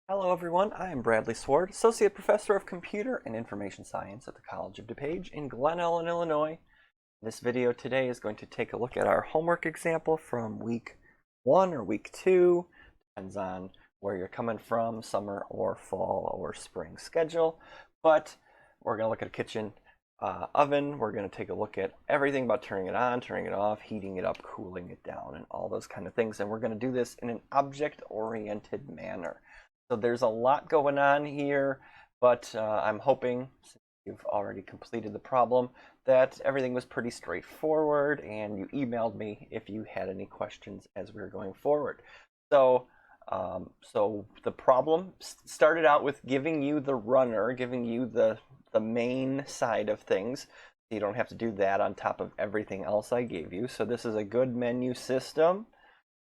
Hello everyone, I am Bradley Sward, Associate Professor of Computer and Information Science at the College of DuPage in Glen Ellen, Illinois. This video today is going to take a look at our homework example from week 1 or week 2, depends on where you're coming from, summer or fall or spring schedule. But we're going to look at a kitchen oven. We're going to take a look at everything about turning it on, turning it off, heating it up, cooling it down, and all those kind of things. And we're going to do this in an object-oriented manner. So there's a lot going on here, but I'm hoping, since you've already completed the problem, that everything was pretty straightforward and you emailed me if you had any questions as we were going forward. So the problem started out with giving you the runner, giving you the main side of things. You don't have to do that on top of everything else I gave you. So this is a good menu system.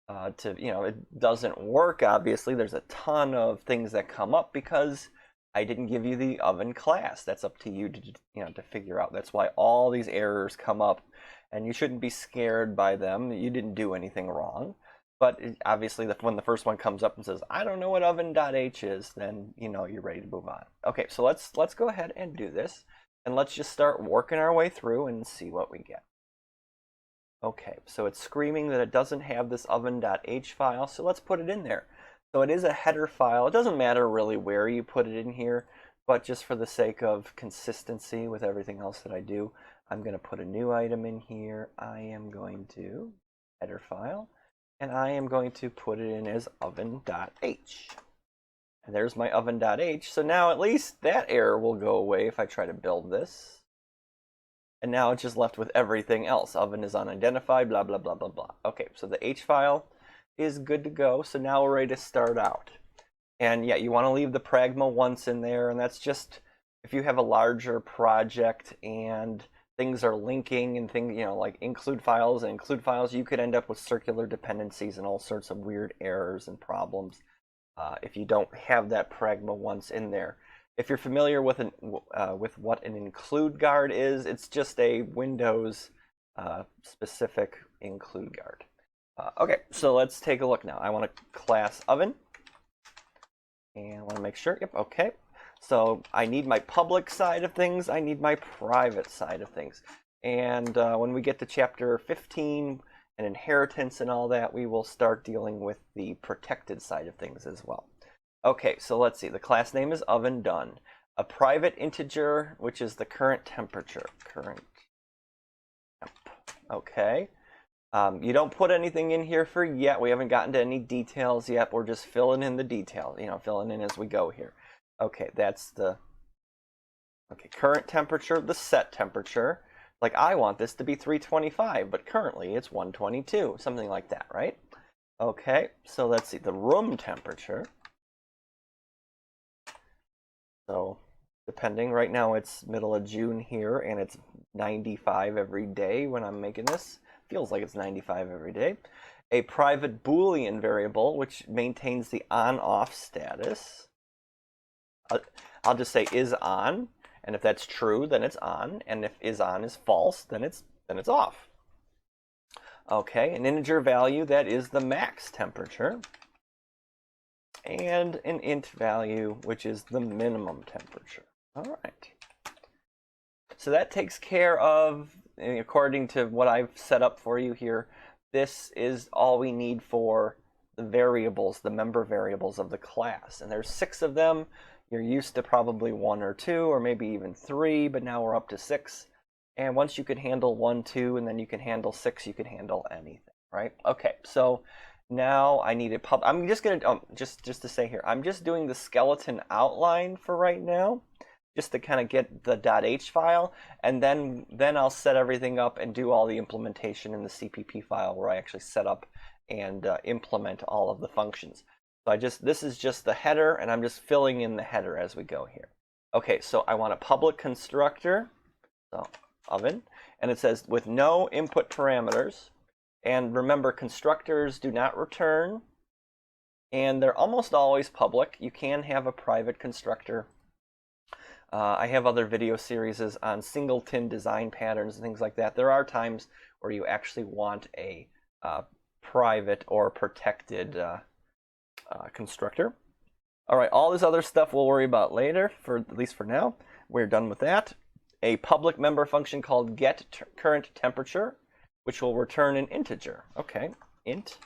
It doesn't work, obviously. There's a ton of things that come up because I didn't give you the oven class. That's up to you to figure out. That's why all these errors come up, and you shouldn't be scared by them. You didn't do anything wrong. But obviously, when the first one comes up and says, I don't know what oven.h is, then you're ready to move on. Okay, so let's go ahead and do this, and let's just start working our way through and see what we get. Okay, so it's screaming that it doesn't have this oven.h file, so let's put it in there. So it is a header file. It doesn't matter really where you put it in here, but just for the sake of consistency with everything else that I do, I'm going to put a new item in here. I am going to header file, and I am going to put it in as oven.h. And there's my oven.h, so now at least that error will go away if I try to build this. And now it's just left with everything else. Oven is unidentified, blah, blah, blah, blah, blah. Okay, so the H file is good to go. So now we're ready to start out. And yeah, you want to leave the pragma once in there. And that's just if you have a larger project and things are linking and things, like include files, you could end up with circular dependencies and all sorts of weird errors and problems if you don't have that pragma once in there. If you're familiar with what an include guard is, it's just a Windows specific include guard. Okay, so let's take a look now. I want a class oven, and I want to make sure. Yep, okay. So I need my public side of things. I need my private side of things. And when we get to chapter 15 and inheritance and all that, we will start dealing with the protected side of things as well. Okay, so let's see. The class name is oven done. A private integer, which is the current temperature. Current temp. Okay. You don't put anything in here for yet. We haven't gotten to any details yet. We're just filling in the details. Filling in as we go here. Okay, that's the current temperature, the set temperature. Like I want this to be 325, but currently it's 122, something like that, right? Okay, so let's see. The room temperature. So depending, right now it's middle of June here and it's 95 every day when I'm making this. Feels like it's 95 every day. A private Boolean variable which maintains the on-off status. I'll just say is on, and if that's true then it's on, and if is on is false then it's off. Okay, an integer value that is the max temperature. And an int value, which is the minimum temperature. All right. So that takes care of, according to what I've set up for you here, this is all we need for the variables, the member variables of the class. And there's 6 of them. You're used to probably 1 or 2, or maybe even 3, but now we're up to 6. And once you can handle 1, 2, and then you can handle 6, you can handle anything, right? Okay, so now I need a I'm just gonna just to say here, I'm just doing the skeleton outline for right now, just to kind of get the .h file, and then I'll set everything up and do all the implementation in the CPP file where I actually set up and implement all of the functions. So this is just the header, and I'm just filling in the header as we go here. Okay, so I want a public constructor, so oven, and it says with no input parameters. And remember, constructors do not return, and they're almost always public. You can have a private constructor. I have other video series on singleton design patterns and things like that. There are times where you actually want a private or protected constructor. All right, all this other stuff we'll worry about later, at least for now. We're done with that. A public member function called getCurrent temperature, which will return an integer. Okay, int.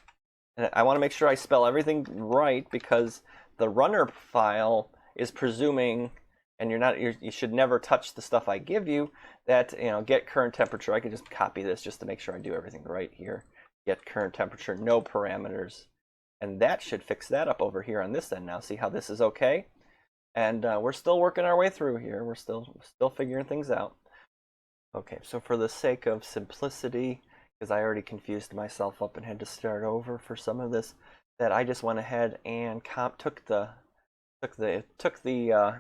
And I want to make sure I spell everything right because the runner file is presuming, and you should never touch the stuff I give you, that, get current temperature. I could just copy this just to make sure I do everything right here. Get current temperature, no parameters. And that should fix that up over here on this end now. See how this is okay? And we're still working our way through here. We're still figuring things out. Okay, so for the sake of simplicity, because I already confused myself up and had to start over for some of this, that I just went ahead and took the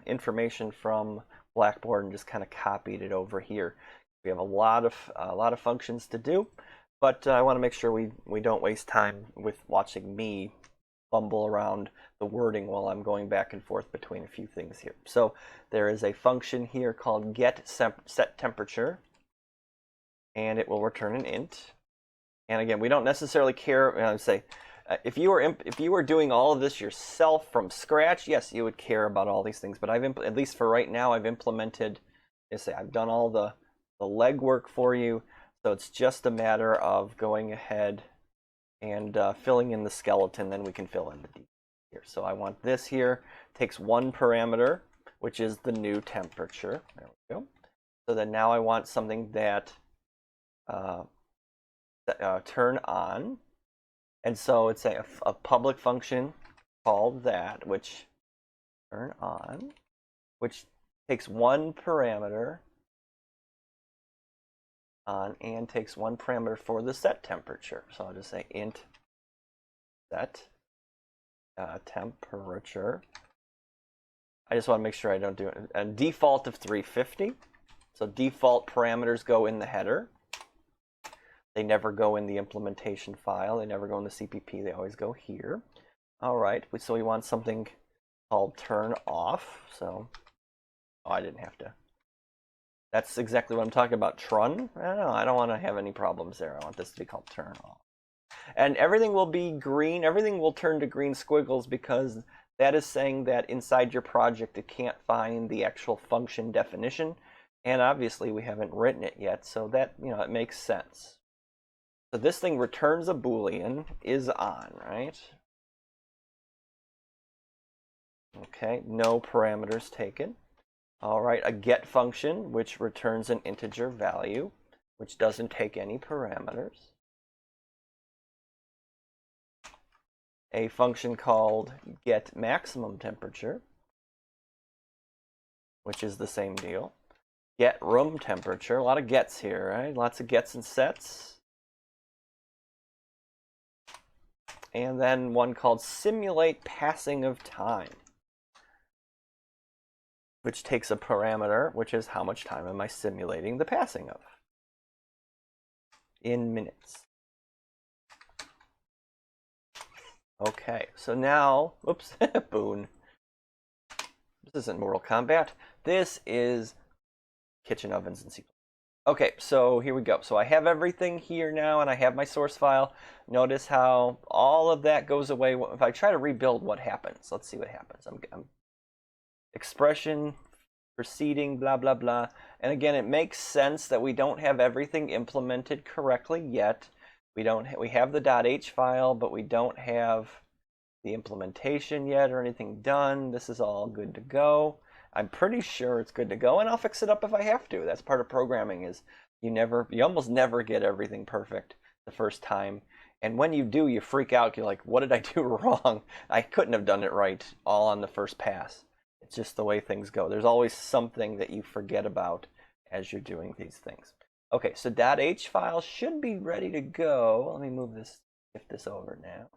information from Blackboard and just kind of copied it over here. We have a lot of functions to do, but I want to make sure we don't waste time with watching me fumble around the wording while I'm going back and forth between a few things here. So there is a function here called getSetTemperature, and it will return an int. And again, we don't necessarily care. If you were doing all of this yourself from scratch, yes, you would care about all these things. But at least for right now, I've implemented. I've done all the legwork for you. So it's just a matter of going ahead and filling in the skeleton. Then we can fill in the details here. So I want this here. Takes one parameter, which is the new temperature. There we go. So then now I want something that turn on. And so it's a public function called that, which turn on, which takes one parameter on and takes one parameter for the set temperature. So I'll just say int set temperature. I just want to make sure I don't do it. A default of 350. So default parameters go in the header. They never go in the implementation file. They never go in the CPP. They always go here. All right. So we want something called turn off. So, I didn't have to. That's exactly what I'm talking about. Trun. I don't want to have any problems there. I want this to be called turn off. And everything will be green. Everything will turn to green squiggles because that is saying that inside your project it can't find the actual function definition. And obviously we haven't written it yet, so that, it makes sense. So this thing returns a Boolean, is on, right? Okay, no parameters taken. All right, a get function, which returns an integer value, which doesn't take any parameters. A function called get maximum temperature, which is the same deal. Get room temperature, a lot of gets here, right? Lots of gets and sets. And then one called simulate passing of time, which takes a parameter, which is how much time am I simulating the passing of in minutes. Okay, so now, oops, boon. This isn't Mortal Kombat. This is kitchen ovens and C++. Okay, so here we go. So I have everything here now, and I have my source file. Notice how all of that goes away. If I try to rebuild, what happens? Let's see what happens. I'm expression, proceeding, blah, blah, blah. And again, it makes sense that we don't have everything implemented correctly yet. We have the .h file, but we don't have the implementation yet or anything done. This is all good to go. I'm pretty sure it's good to go, and I'll fix it up if I have to. That's part of programming, is you almost never get everything perfect the first time. And when you do, you freak out. You're like, what did I do wrong? I couldn't have done it right all on the first pass. It's just the way things go. There's always something that you forget about as you're doing these things. Okay, so .h file should be ready to go. Let me shift this over now.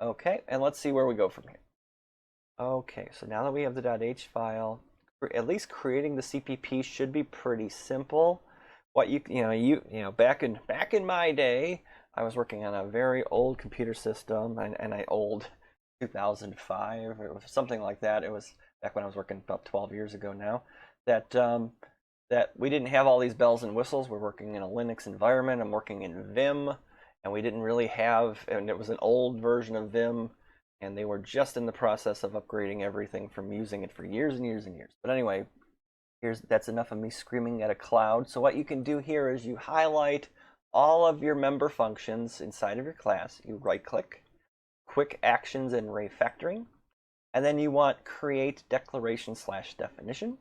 Okay, and let's see where we go from here. Okay, so now that we have the .h file, at least creating the CPP should be pretty simple. What back in my day, I was working on a very old computer system, and old 2005 or something like that. It was back when I was working about 12 years ago now. That we didn't have all these bells and whistles. We're working in a Linux environment. I'm working in Vim, and we didn't really have, and it was an old version of Vim, and they were just in the process of upgrading everything from using it for years and years and years. But anyway, that's enough of me screaming at a cloud. So what you can do here is you highlight all of your member functions inside of your class. You right-click, Quick Actions and Refactoring, and then you want Create Declaration / Definition.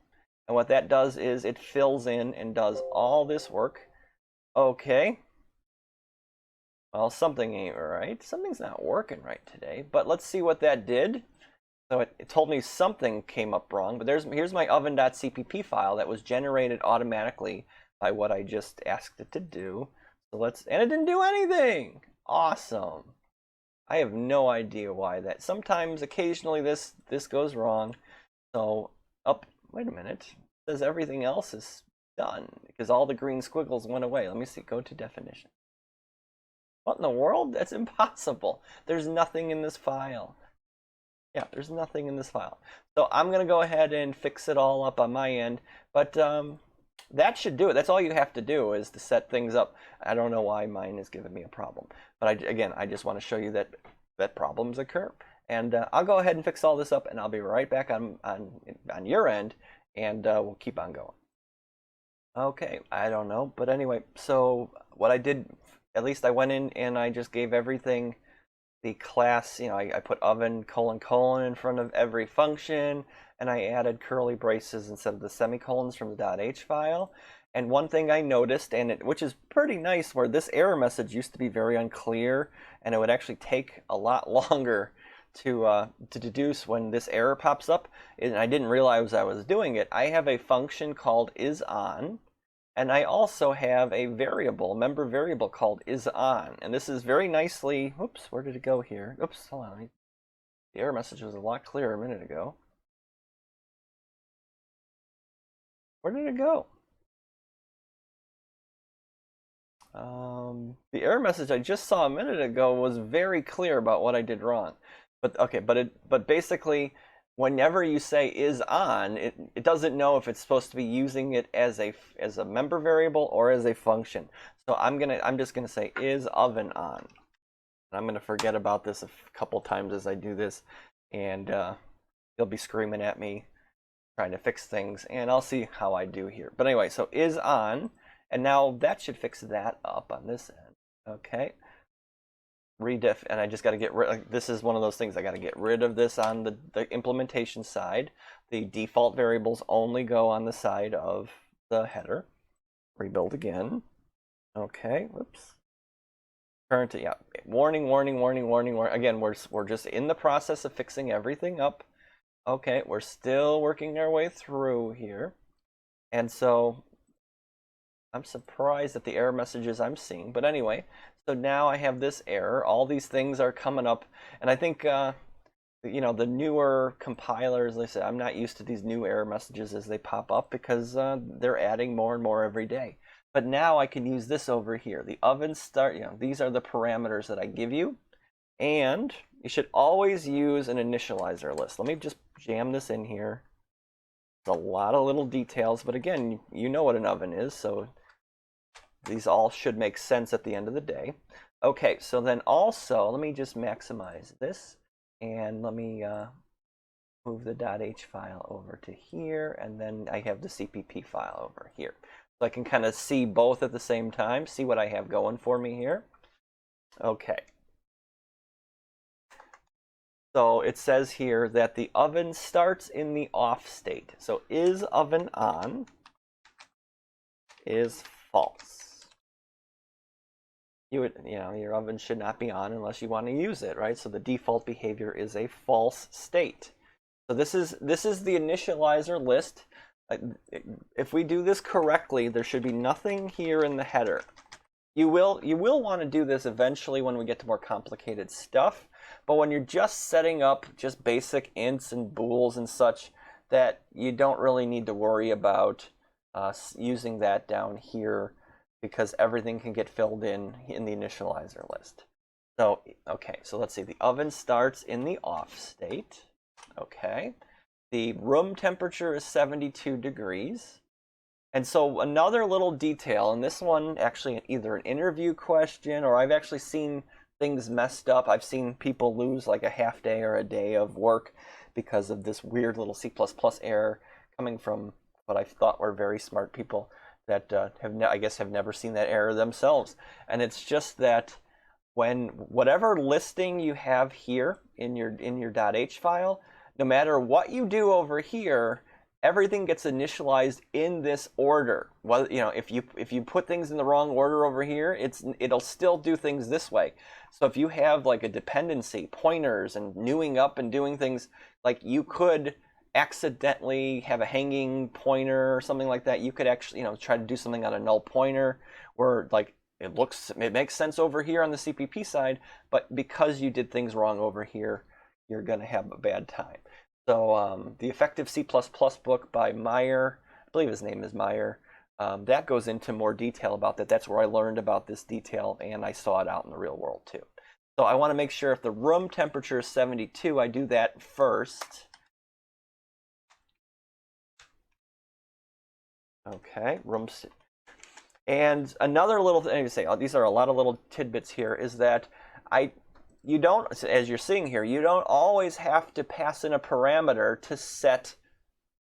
And what that does is it fills in and does all this work. Okay. Well, something ain't right. Something's not working right today. But let's see what that did. So it told me something came up wrong. But here's my oven.cpp file that was generated automatically by what I just asked it to do. So and it didn't do anything. Awesome. I have no idea why that. Sometimes, occasionally, this goes wrong. So wait a minute. It says everything else is done because all the green squiggles went away. Let me see. Go to definition. What in the world? That's impossible. There's nothing in this file. Yeah, there's nothing in this file. So I'm going to go ahead and fix it all up on my end. But that should do it. That's all you have to do is to set things up. I don't know why mine is giving me a problem. But again, I just want to show you that problems occur. And I'll go ahead and fix all this up, and I'll be right back on your end, and we'll keep on going. Okay, I don't know. But anyway, so what I did, at least I went in and I just gave everything the class, I put oven : in front of every function, and I added curly braces instead of the semicolons from the .h file. And one thing I noticed, which is pretty nice, where this error message used to be very unclear, and it would actually take a lot longer to deduce when this error pops up, and I didn't realize I was doing it. I have a function called isOn, and I also have a member variable called isOn. And this is very nicely, oops, where did it go here? Oops, hold on. The error message was a lot clearer a minute ago. Where did it go? The error message I just saw a minute ago was very clear about what I did wrong. But okay, but basically, whenever you say isOn, it doesn't know if it's supposed to be using it as a member variable or as a function. So I'm just gonna say isOvenOn. And I'm gonna forget about this a couple times as I do this, and you'll be screaming at me trying to fix things, and I'll see how I do here. But anyway, so isOn, and now that should fix that up on this end. Okay. Redef, and I just got to get rid. This is one of those things I got to get rid of this on the implementation side. The default variables only go on the side of the header. Rebuild again. Okay, whoops. Current, yeah. Warning, warning, warning, warning, warning. Again, we're just in the process of fixing everything up. Okay, we're still working our way through here, and so I'm surprised at the error messages I'm seeing. But anyway, so now I have this error. All these things are coming up, and I think the newer compilers, they say I'm not used to these new error messages as they pop up because they're adding more and more every day. But now I can use this over here. The oven start, these are the parameters that I give you, and you should always use an initializer list. Let me just jam this in here. It's a lot of little details, but again, you know what an oven is, so these all should make sense at the end of the day. Okay, so then also, let me just maximize this, and let me move the .h file over to here, and then I have the CPP file over here. So I can kind of see both at the same time, see what I have going for me here. Okay. So it says here that the oven starts in the off state. So isOvenOn is false. Your oven should not be on unless you want to use it, right? So the default behavior is a false state. So this is the initializer list. If we do this correctly, there should be nothing here in the header. You will want to do this eventually when we get to more complicated stuff. But when you're just setting up just basic ints and bools and such, that you don't really need to worry about using that down here, because everything can get filled in the initializer list. So, okay, so let's see. The oven starts in the off state. Okay. The room temperature is 72 degrees. And so another little detail, and this one actually either an interview question, or I've actually seen things messed up. I've seen people lose like a half day or a day of work because of this weird little C++ error coming from what I thought were very smart people that I guess have never seen that error themselves. And it's just that when whatever listing you have here in your .h file, no matter what you do over here, everything gets initialized in this order. Well, if you put things in the wrong order over here, it'll still do things this way. So if you have like a dependency, pointers, and newing up and doing things, like you could accidentally have a hanging pointer or something like that. You could actually, try to do something on a null pointer where like it makes sense over here on the CPP side, but because you did things wrong over here, you're going to have a bad time. So the Effective C++ book by Meyer, I believe his name is Meyer, that goes into more detail about that. That's where I learned about this detail, and I saw it out in the real world too. So I want to make sure if the room temperature is 72, I do that first. Okay, and another little thing to say, these are a lot of little tidbits here, is that you don't, as you're seeing here, you don't always have to pass in a parameter to set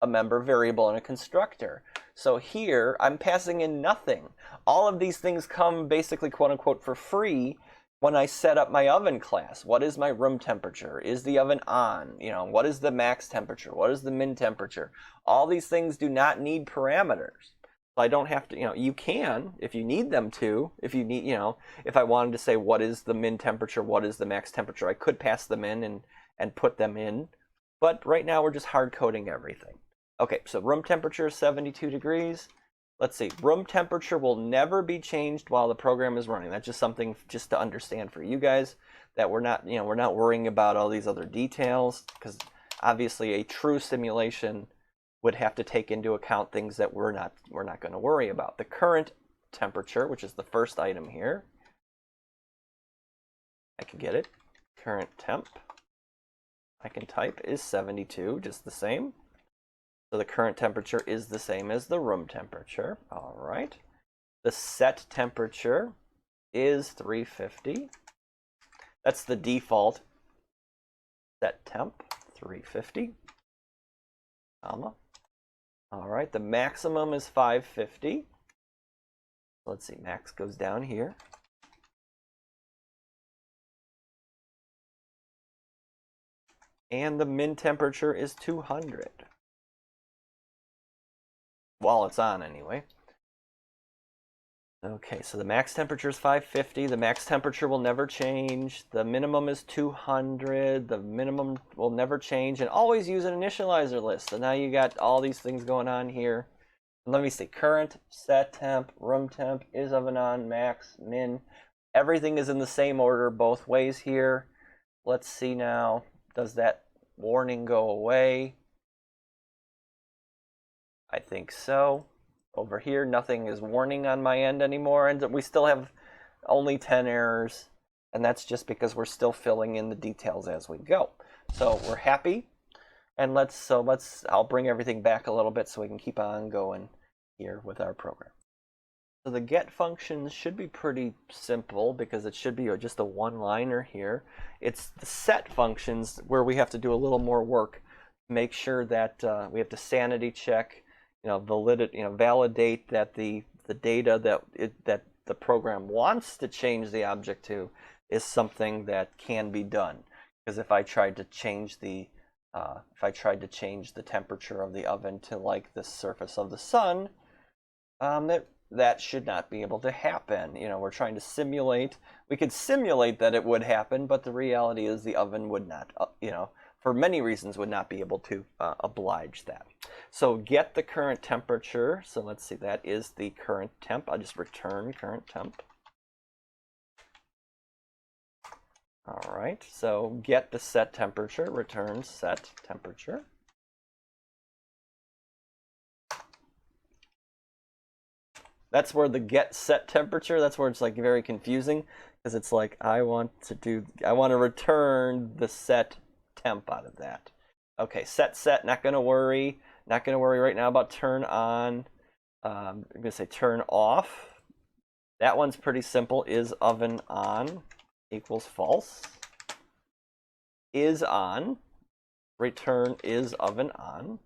a member variable in a constructor. So here, I'm passing in nothing. All of these things come basically, quote unquote, for free when I set up my oven class. What is my room temperature? Is the oven on? What is the max temperature? What is the min temperature? All these things do not need parameters. So I don't have to, you can if you need them to. If you need, if I wanted to say what is the min temperature, what is the max temperature, I could pass them in and put them in. But right now we're just hard coding everything. Okay, so room temperature is 72 degrees. Let's see, room temperature will never be changed while the program is running. That's just something just to understand for you guys, that we're not worrying about all these other details, because obviously a true simulation would have to take into account things that we're not going to worry about. The current temperature, which is the first item here, I can get it. Current temp, I can type, is 72, just the same. So the current temperature is the same as the room temperature. All right. The set temperature is 350. That's the default set temp, 350, comma. All right, the maximum is 550. Let's see, max goes down here. And the min temperature is 200. While it's on, anyway. Okay, so the max temperature is 550. The max temperature will never change. The minimum is 200. The minimum will never change. And always use an initializer list. So now you got all these things going on here. And let me see. Current, set temp, room temp, is oven on, max, min. Everything is in the same order both ways here. Let's see now. Does that warning go away? I think so. Over here, nothing is warning on my end anymore, and we still have only 10 errors, and that's just because we're still filling in the details as we go. So we're happy, and I'll bring everything back a little bit so we can keep on going here with our program. So the get functions should be pretty simple because it should be just a one-liner here. It's the set functions where we have to do a little more work. Make sure that we have to sanity check, validate that the data that the program wants to change the object to is something that can be done. Because if I tried to change the temperature of the oven to like the surface of the sun, that should not be able to happen. We're trying to simulate. We could simulate that it would happen, but the reality is the oven would not, for many reasons, would not be able to oblige that. So get the current temperature. So let's see, that is the current temp. I'll just return current temp. All right, so get the set temperature, return set temperature. That's where the get set temperature, that's where it's like very confusing, because it's like I want to return the set temp out of that. Okay, set, not going to worry. Not going to worry right now about turn on. I'm going to say turn off. That one's pretty simple. Is oven on equals false. Is on, return is oven on.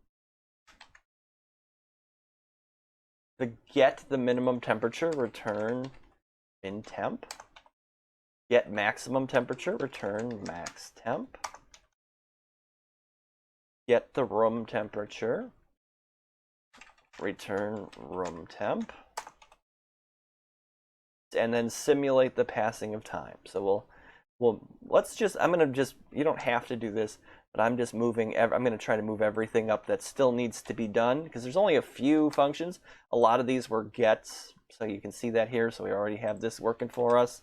The get the minimum temperature, return min temp. Get maximum temperature, return max temp. Get the room temperature, return room temp. And then simulate the passing of time. So let's just, I'm going to just, you don't have to do this, but I'm just moving, I'm going to try to move everything up that still needs to be done, because there's only a few functions. A lot of these were gets, so you can see that here. So we already have this working for us.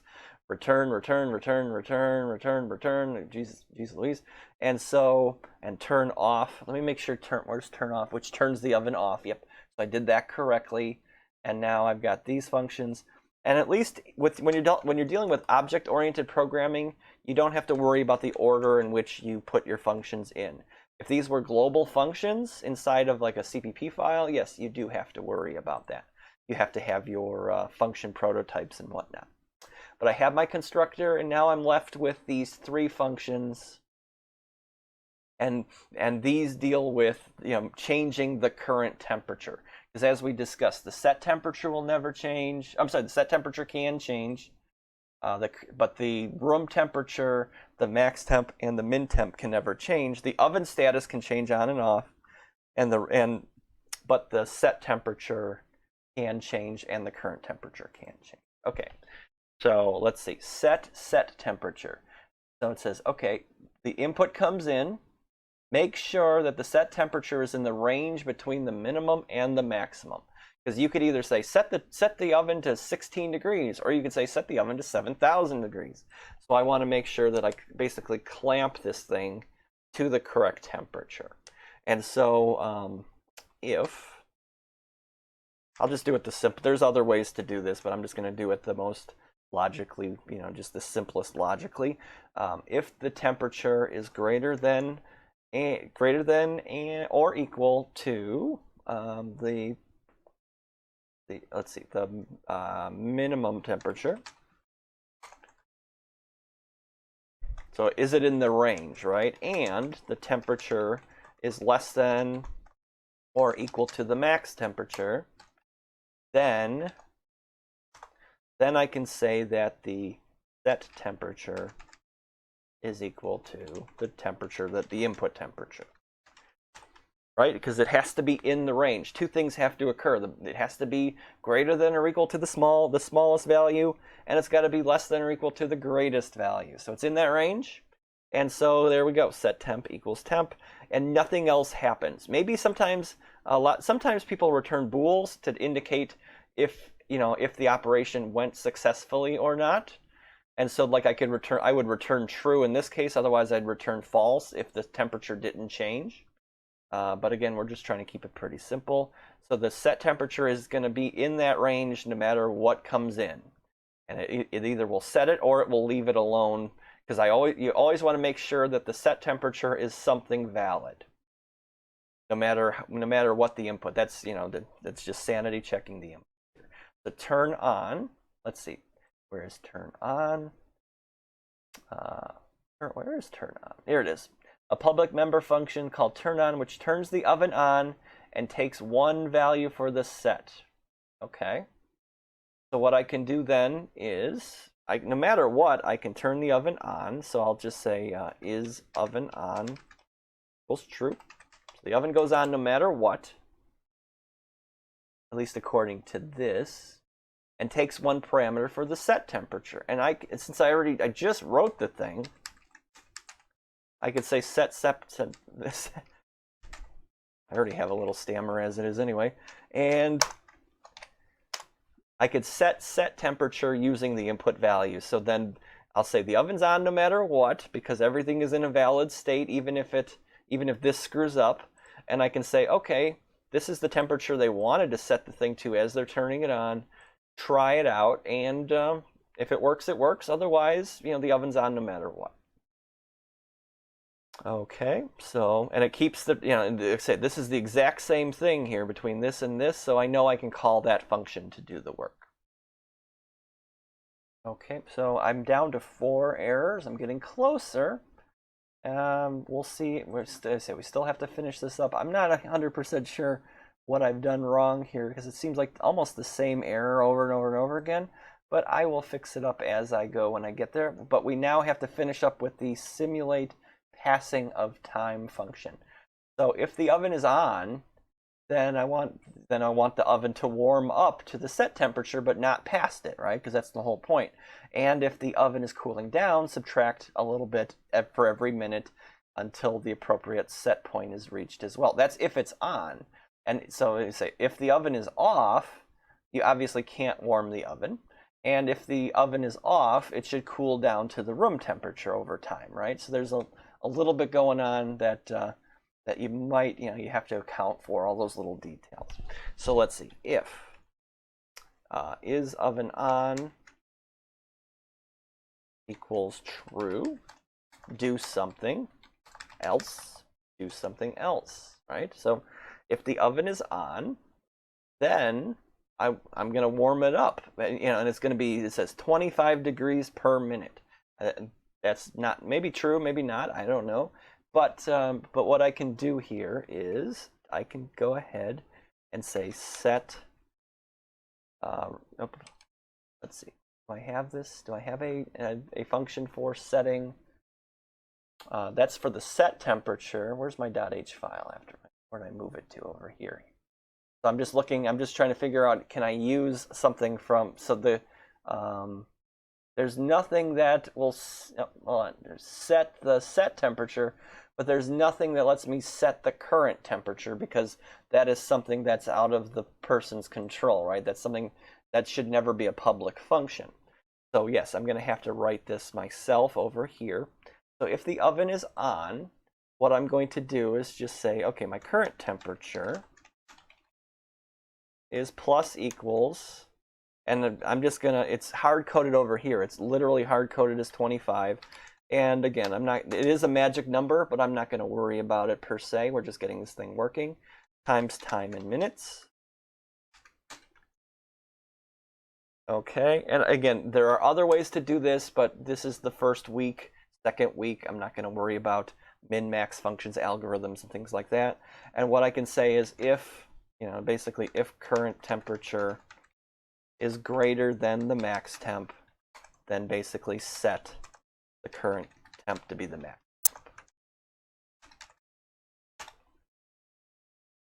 Return, return, return, return, return, return, Jesus Louise. And so, and turn off. Let me make sure, where's turn off, which turns the oven off. Yep, so I did that correctly. And now I've got these functions. And at least when you're dealing with object-oriented programming, you don't have to worry about the order in which you put your functions in. If these were global functions inside of like a CPP file, yes, you do have to worry about that. You have to have your function prototypes and whatnot. But I have my constructor, and now I'm left with these three functions. And these deal with changing the current temperature. Because as we discussed, the set temperature will never change. I'm sorry, the set temperature can change. But the room temperature, the max temp, and the min temp can never change. The oven status can change on and off. But the set temperature can change, and the current temperature can change. Okay, so let's see. Set temperature. So it says, okay, the input comes in. Make sure that the set temperature is in the range between the minimum and the maximum. Because you could either say set the oven to 16 degrees, or you could say set the oven to 7,000 degrees. So I want to make sure that I basically clamp this thing to the correct temperature. And so if, I'll just do it the simple, there's other ways to do this, but I'm just going to do it the most logically, just the simplest logically. If the temperature is greater than or equal to the minimum temperature. So is it in the range, right? And the temperature is less than or equal to the max temperature, then I can say that the set temperature is equal to the temperature, the input temperature, right? Because it has to be in the range. Two things have to occur. It has to be greater than or equal to the smallest value, and it's got to be less than or equal to the greatest value. So it's in that range, and so there we go. Set temp equals temp, and nothing else happens. Maybe sometimes people return bools to indicate if the operation went successfully or not. And so like I would return true in this case, otherwise I'd return false if the temperature didn't change. But again, we're just trying to keep it pretty simple. So the set temperature is going to be in that range no matter what comes in. And it either will set it or it will leave it alone, because you always want to make sure that the set temperature is something valid. No matter what the input. That's that's just sanity checking the input. So turn on, let's see. Where is turn on? Where is turn on? Here it is. A public member function called turn on, which turns the oven on and takes one value for the set. Okay. So what I can do then is, no matter what, I can turn the oven on. So I'll just say is oven on equals true. So the oven goes on no matter what, at least according to this. And takes one parameter for the set temperature. And since I just wrote the thing, I could say set this. I already have a little stammer as it is anyway. And I could set temperature using the input value. So then I'll say the oven's on no matter what, because everything is in a valid state, even if this screws up. And I can say, okay, this is the temperature they wanted to set the thing to as they're turning it on. Try it out, and if it works, it works. Otherwise, the oven's on no matter what. Okay, so, and it keeps the, and like I say, this is the exact same thing here between this and this, so I know I can call that function to do the work. Okay, so I'm down to 4 errors. I'm getting closer. We'll see. We still have to finish this up. I'm not 100% sure what I've done wrong here because it seems like almost the same error over and over and over again, but I will fix it up as I go when I get there. But we now have to finish up with the simulate passing of time function. So if the oven is on, then I want the oven to warm up to the set temperature but not past it, right? Because that's the whole point. And if the oven is cooling down, subtract a little bit for every minute until the appropriate set point is reached as well. That's if it's on. And so you say if the oven is off, you obviously can't warm the oven. And if the oven is off, it should cool down to the room temperature over time, right? So there's a little bit going on that that you might, you have to account for all those little details. So let's see, if is oven on equals true, do something else, right? So if the oven is on, then I'm going to warm it up, and it's going to be, it says 25 degrees per minute. That's not, maybe true, maybe not, I don't know. But what I can do here is I can go ahead and say set, let's see, do I have this? Do I have a function for setting? That's for the set temperature. Where's my .h file after? Where did I move it to? Over here. So I'm just looking, I'm just trying to figure out, can I use something from, so the, there's nothing that will set the set temperature, but there's nothing that lets me set the current temperature because that is something that's out of the person's control, right? That's something that should never be a public function. So yes, I'm going to have to write this myself over here. So if the oven is on, what I'm going to do is just say, okay, my current temperature is plus equals, and I'm just gonna, it's hard-coded over here. It's literally hard-coded as 25. And again, it is a magic number, but I'm not gonna worry about it per se. We're just getting this thing working. Times time in minutes. Okay, and again, there are other ways to do this, but this is the first week, second week. I'm not gonna worry about min-max functions, algorithms, and things like that. And what I can say is if, basically if current temperature is greater than the max temp, then basically set the current temp to be the max temp.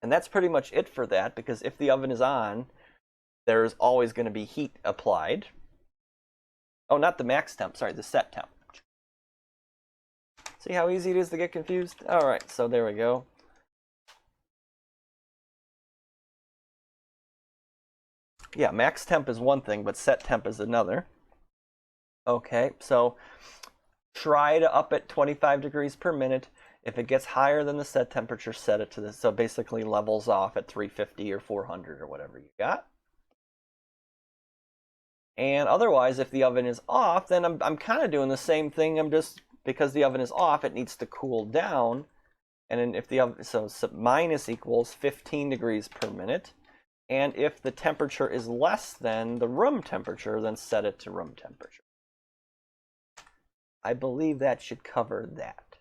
And that's pretty much it for that, because if the oven is on, there's always going to be heat applied. Oh, not the max temp, sorry, the set temp. See how easy it is to get confused? All right, so there we go. Yeah, max temp is one thing, but set temp is another. Okay, so try to up it 25 degrees per minute. If it gets higher than the set temperature, set it to this. So basically levels off at 350 or 400 or whatever you got. And otherwise, if the oven is off, then I'm kind of doing the same thing. I'm just, because the oven is off, it needs to cool down. And then if the oven, so minus equals 15 degrees per minute. And if the temperature is less than the room temperature, then set it to room temperature. I believe that should cover that.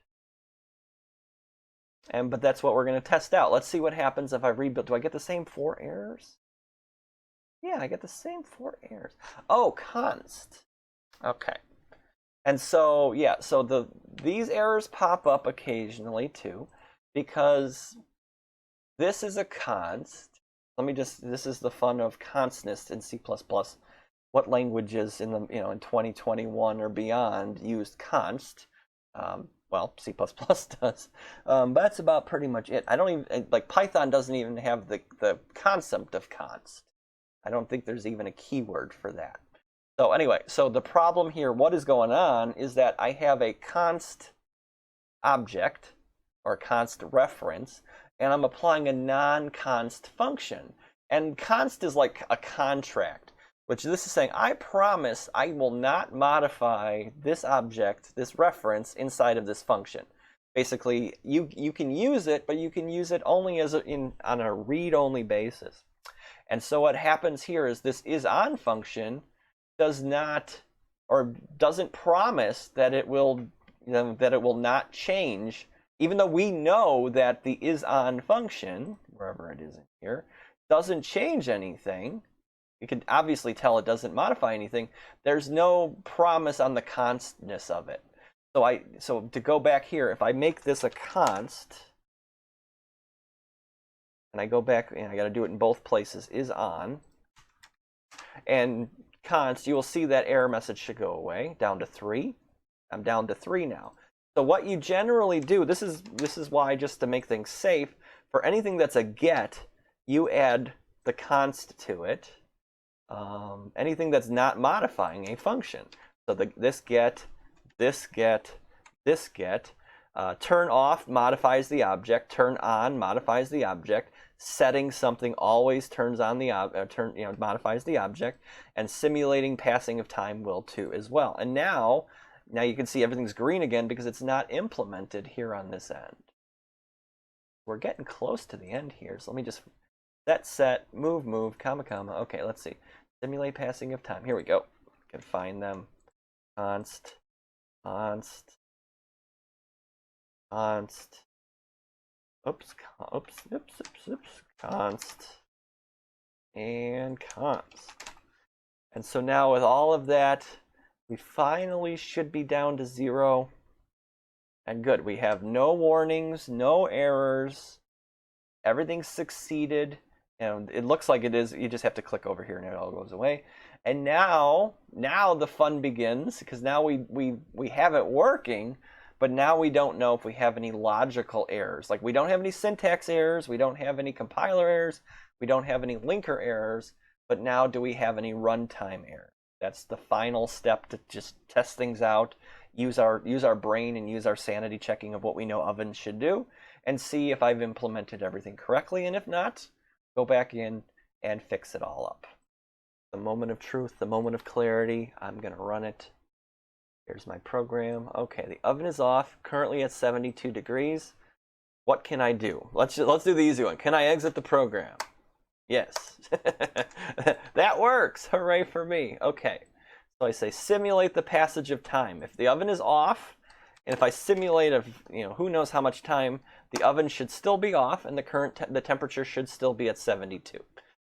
But that's what we're going to test out. Let's see what happens if I rebuild. Do I get the same 4 errors? Yeah, I get the same 4 errors. Oh, const. Okay. And so, yeah, so these errors pop up occasionally too, because this is a const. This is the fun of constness in C++. What languages in in 2021 or beyond used const? Well, C++ does. But that's about pretty much it. I don't even, like Python doesn't even have the concept of const. I don't think there's even a keyword for that. So anyway, so the problem here, what is going on is that I have a const object or const reference, and I'm applying a non-const function. And const is like a contract, which this is saying, I promise I will not modify this object, this reference, inside of this function. Basically, you can use it, but you can use it only as on a read-only basis. And so what happens here is this isOn function does not, or doesn't promise that it will, that it will not change, even though we know that the isOn function, wherever it is in here, doesn't change anything. You can obviously tell it doesn't modify anything. There's no promise on the constness of it. So to go back here, if I make this a const, and I go back, and I got to do it in both places, isOn, and const, you will see that error message should go away, down to 3. I'm down to 3 now. So what you generally do, this is why, just to make things safe, for anything that's a get, you add the const to it. Anything that's not modifying a function. So this get, turn off modifies the object, turn on modifies the object, setting something always turns on the modifies the object, and simulating passing of time will too as well. And now you can see everything's green again because it's not implemented here on this end. We're getting close to the end here, so let me just set, move, comma. Okay, let's see. Simulate passing of time. Here we go. Can find them. Const, const, and const. And so now with all of that, we finally should be down to 0. And good, we have no warnings, no errors. Everything's succeeded. And it looks like it is. You just have to click over here and it all goes away. And now the fun begins, because now we have it working, but now we don't know if we have any logical errors. Like, we don't have any syntax errors, we don't have any compiler errors, we don't have any linker errors, but now do we have any runtime errors? That's the final step to just test things out, use our brain and use our sanity checking of what we know ovens should do, and see if I've implemented everything correctly, and if not, go back in and fix it all up. The moment of truth, the moment of clarity, I'm going to run it. Here's my program. Okay, the oven is off, currently at 72 degrees. What can I do? Let's do the easy one. Can I exit the program? Yes. That works. Hooray for me. Okay. So I say simulate the passage of time. If the oven is off, and if I simulate who knows how much time, the oven should still be off, and the temperature should still be at 72.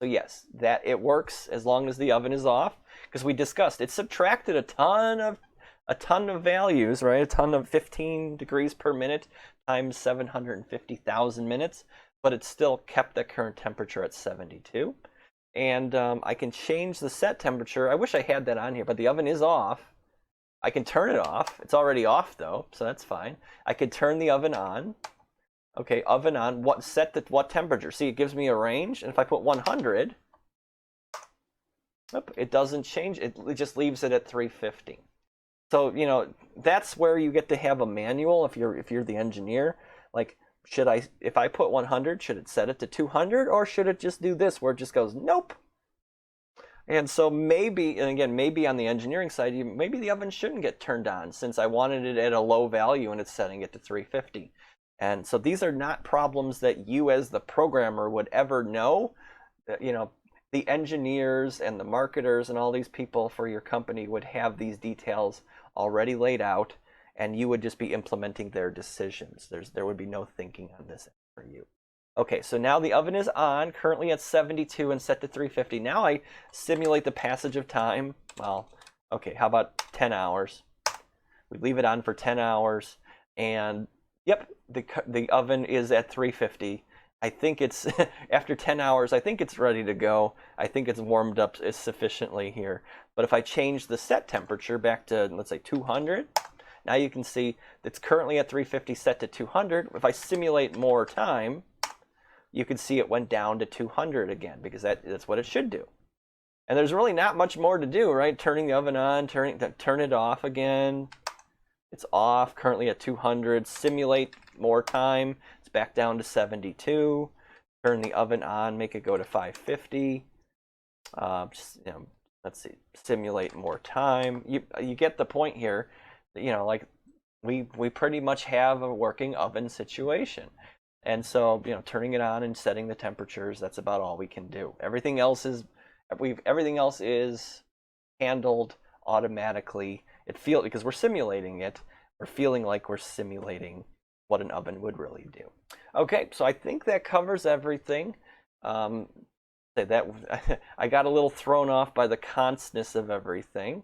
So yes, that it works as long as the oven is off, because we discussed it subtracted a ton of values, right? A ton of 15 degrees per minute times 750,000 minutes, but it still kept the current temperature at 72. And I can change the set temperature. I wish I had that on here, but the oven is off. I can turn it off. It's already off though, so that's fine. I could turn the oven on. Okay, oven on. What temperature? See, it gives me a range, and if I put 100, it doesn't change. It just leaves it at 350. So that's where you get to have a manual if you're the engineer. Like, if I put 100, should it set it to 200, or should it just do this where it just goes nope? And so maybe on the engineering side, maybe the oven shouldn't get turned on since I wanted it at a low value and it's setting it to 350. And so these are not problems that you as the programmer would ever know. The engineers and the marketers and all these people for your company would have these details already laid out, and you would just be implementing their decisions. There would be no thinking on this for you. Okay, so now the oven is on, currently at 72 and set to 350. Now I simulate the passage of time. Well, okay, how about 10 hours? We leave it on for 10 hours, and yep, the oven is at 350. I think it's, after 10 hours, I think it's ready to go. I think it's warmed up sufficiently here. But if I change the set temperature back to, let's say, 200, now you can see it's currently at 350 set to 200. If I simulate more time, you can see it went down to 200 again, because that's what it should do. And there's really not much more to do, right? Turning the oven on, turn it off again. It's off, currently at 200. Simulate more time. It's back down to 72. Turn the oven on, make it go to 550. Let's see, simulate more time. You get the point here. Like we pretty much have a working oven situation. And so, turning it on and setting the temperatures, that's about all we can do. Everything else is handled automatically. Because we're simulating it, we're feeling like we're simulating what an oven would really do. Okay, so I think that covers everything. That I got a little thrown off by the constness of everything.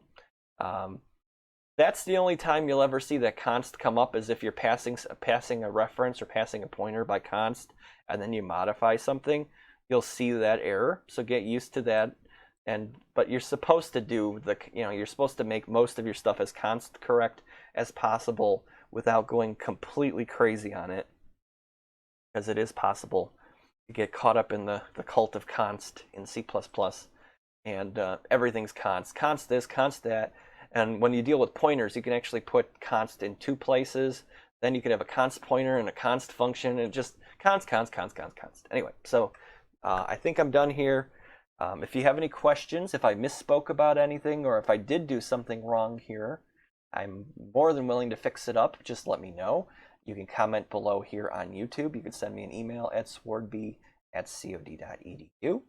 That's the only time you'll ever see that const come up, is if you're passing a reference or passing a pointer by const, and then you modify something, you'll see that error. So get used to that. But you're supposed to you're supposed to make most of your stuff as const correct as possible without going completely crazy on it, because it is possible to get caught up in the cult of const in C++, and everything's const. Const this, const that. And when you deal with pointers, you can actually put const in 2 places. Then you can have a const pointer and a const function, and just const. Anyway, so I think I'm done here. If you have any questions, if I misspoke about anything, or if I did do something wrong here, I'm more than willing to fix it up. Just let me know. You can comment below here on YouTube. You can send me an email at swardb@cod.edu.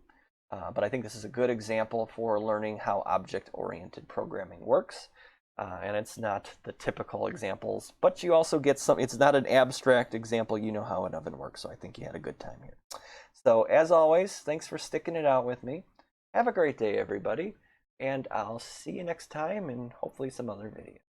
But I think this is a good example for learning how object-oriented programming works. And it's not the typical examples, but you also get it's not an abstract example. You know how an oven works, so I think you had a good time here. So as always, thanks for sticking it out with me. Have a great day, everybody, and I'll see you next time, and hopefully some other videos.